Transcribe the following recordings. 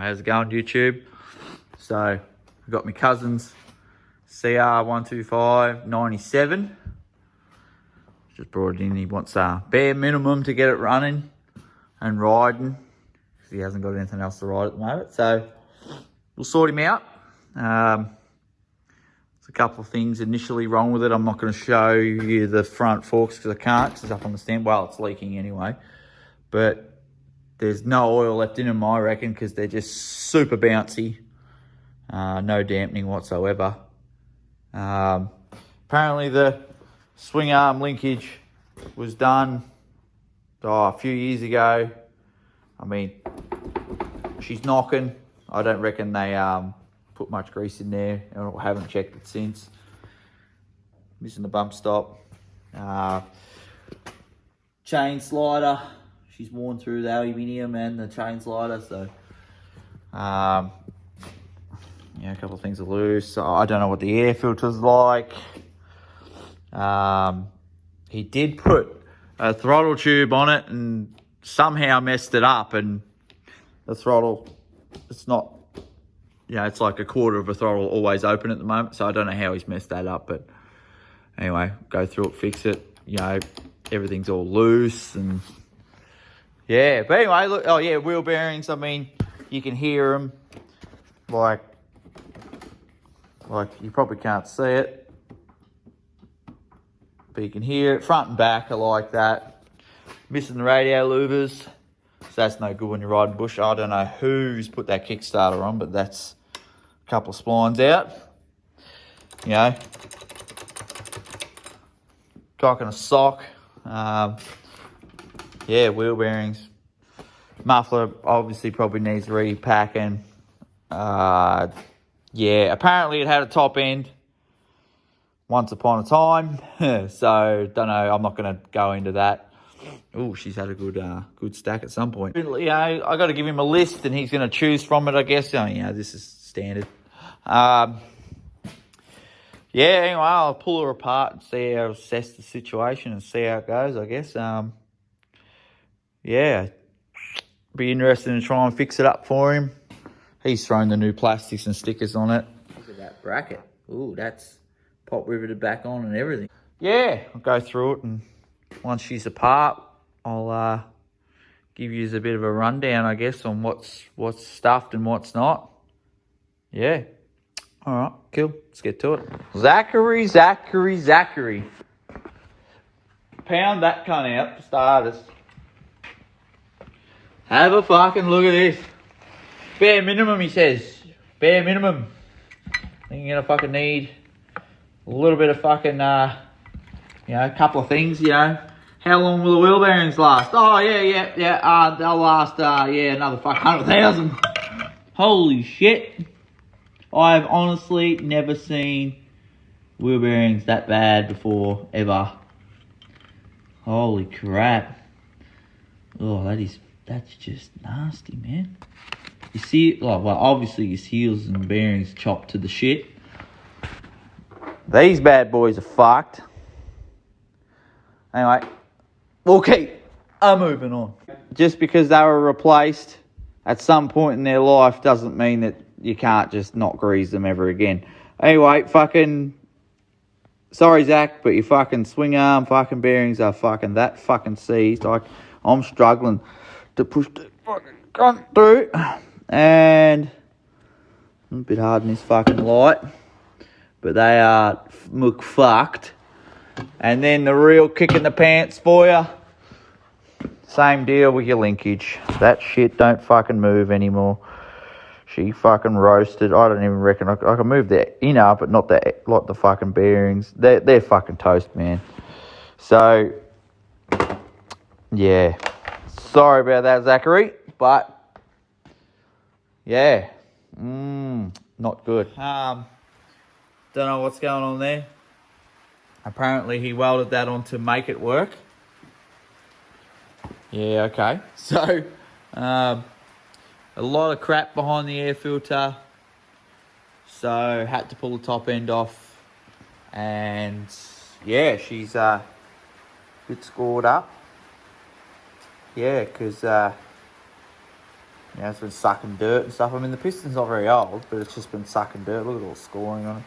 how's it going, YouTube? So, I've got my cousin's CR125 97. Just brought it in. He wants a bare minimum to get it running and riding, because he hasn't got anything else to ride at the moment. So, we'll sort him out. There's a couple of things initially wrong with it. I'm not going to show you the front forks because I can't, because it's up on the stand. Well, it's leaking anyway. But there's no oil left in them, I reckon, because they're just super bouncy. No dampening whatsoever. Apparently the swing arm linkage was done a few years ago. I mean, she's knocking. I don't reckon they put much grease in there. I haven't checked it since. Missing the bump stop. Chain slider. She's worn through the aluminium and the chain slider, so yeah, a couple of things are loose. I don't know what the air filter's like. He did put a throttle tube on it and somehow messed it up, and the throttle, it's not, it's like a quarter of a throttle always open at the moment, so I don't know how he's messed that up. But anyway, go through it, fix it. Everything's all loose, and yeah, but anyway, look, oh yeah, wheel bearings, I mean, you can hear them, like you probably can't see it, but you can hear it. Front and back are like that. Missing the radiator louvers, so that's no good when you're riding bush. I don't know who's put that Kickstarter on, but that's a couple of splines out. Cock and a sock. Yeah, wheel bearings. Muffler obviously probably needs repacking. Yeah, apparently it had a top end once upon a time. So, don't know. I'm not going to go into that. Oh, she's had a good stack at some point. I got to give him a list and he's going to choose from it, I guess. This is standard. Yeah, anyway, I'll pull her apart and see how, assess the situation and see how it goes, I guess. Yeah, be interested in trying to fix it up for him. He's thrown the new plastics and stickers on it. Look at that bracket. Ooh, that's pop riveted back on and everything. Yeah, I'll go through it, and once she's apart, I'll give you a bit of a rundown, I guess, on what's stuffed and what's not. Yeah. All right, cool. Let's get to it. Zachary. Pound that cunt out for starters. Have a fucking look at this. Bare minimum, he says. Bare minimum. I think you're going to fucking need a little bit of fucking, a couple of things, How long will the wheel bearings last? Oh, yeah. They'll last, another fucking 100,000. Holy shit. I've honestly never seen wheel bearings that bad before, ever. Holy crap. Oh, that's just nasty, man. You see, obviously your seals and bearings chopped to the shit. These bad boys are fucked. Anyway, we'll keep moving on. Just because they were replaced at some point in their life doesn't mean that you can't just not grease them ever again. Anyway, sorry, Zach, but your fucking swing arm fucking bearings are fucking that fucking seized. I'm struggling to push the fucking cunt through. And a bit hard in this fucking light. But they are fucked. And then the real kick in the pants for you. Same deal with your linkage. That shit don't fucking move anymore. She fucking roasted. I don't even reckon I can move the inner, but not the fucking bearings. They're fucking toast, man. So, yeah. Sorry about that, Zachary. But, yeah. Not good. Don't know what's going on there. Apparently he welded that on to make it work. Yeah, okay. So, a lot of crap behind the air filter, so had to pull the top end off, and yeah, she's a bit scored up. Yeah, because Yeah, it's been sucking dirt and stuff. I mean, the piston's not very old, but it's just been sucking dirt. Look at all the scoring on it.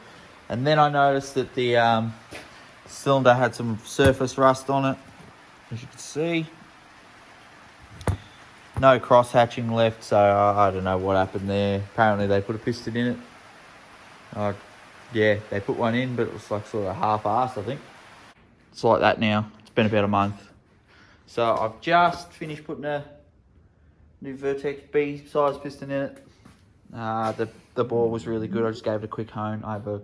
And then I noticed that the cylinder had some surface rust on it, as you can see. No cross hatching left, so I don't know what happened there. Apparently they put a piston in it. Yeah, they put one in, but it was like sort of half-assed, I think. It's like that now. It's been about a month. So I've just finished putting a new Vertex B size piston in it. The bore was really good. I just gave it a quick hone. I have a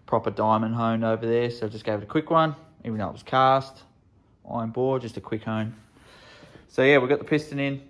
proper diamond hone over there, so I just gave it a quick one, even though it was cast iron bore, just a quick hone. So yeah, we got the piston in.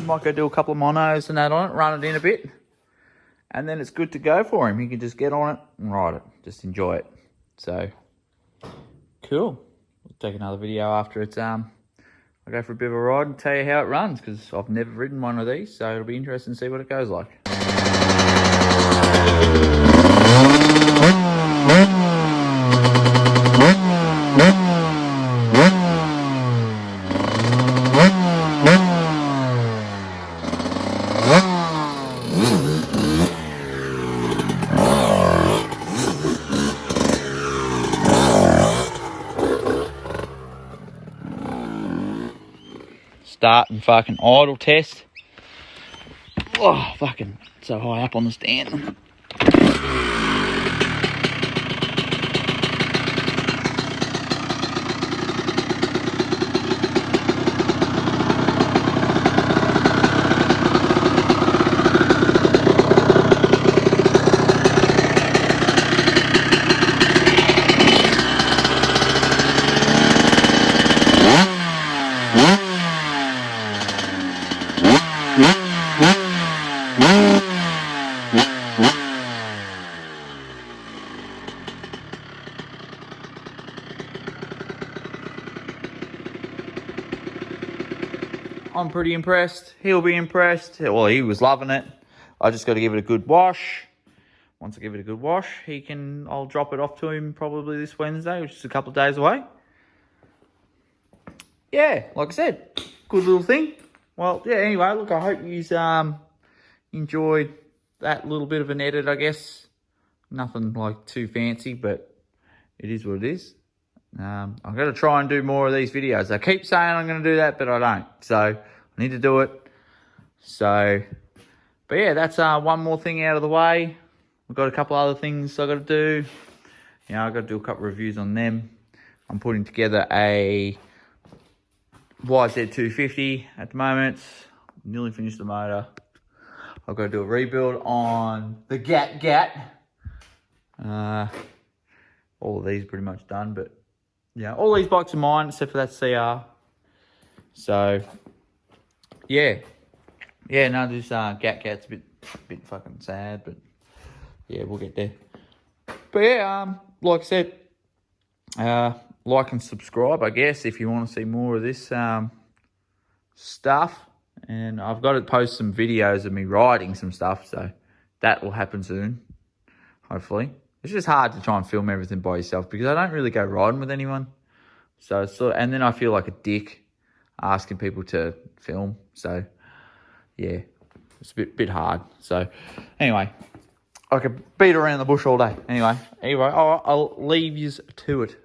Might go do a couple of monos and that on it, run it in a bit, and then it's good to go for him. He can just get on it and ride it, just enjoy it. So cool. We'll take another video after it's I go for a bit of a ride and tell you how it runs, because I've never ridden one of these, so it'll be interesting to see what it goes like. Start and fucking idle test. Oh, fucking so high up on the stand. I'm pretty impressed. He'll be impressed. Well, he was loving it. I just got to give it a good wash. Once I give it a good wash, I'll drop it off to him probably this Wednesday, which is a couple of days away. Yeah, like I said, good little thing. Well, yeah, anyway, look, I hope you enjoyed that little bit of an edit, I guess. Nothing like too fancy, but it is what it is. I'm going to try and do more of these videos. I keep saying I'm going to do that, but I don't. So I need to do it. So, but yeah, that's one more thing out of the way. We've got a couple other things I've got to do. You know, I've got to do a couple of reviews on them. I'm putting together a YZ250 at the moment. Nearly finished the motor. I've got to do a rebuild on the Gat. All of these are pretty much done, but yeah, all these bikes are mine except for that CR. So yeah, no, this Gat's a bit fucking sad, but yeah, we'll get there. But yeah, like I said, like and subscribe, I guess, if you want to see more of this stuff. And I've got to post some videos of me riding some stuff, so that will happen soon, hopefully. It's just hard to try and film everything by yourself because I don't really go riding with anyone. So and then I feel like a dick asking people to film. So yeah, it's a bit hard. So anyway, I could beat around the bush all day. Anyway, I'll leave you to it.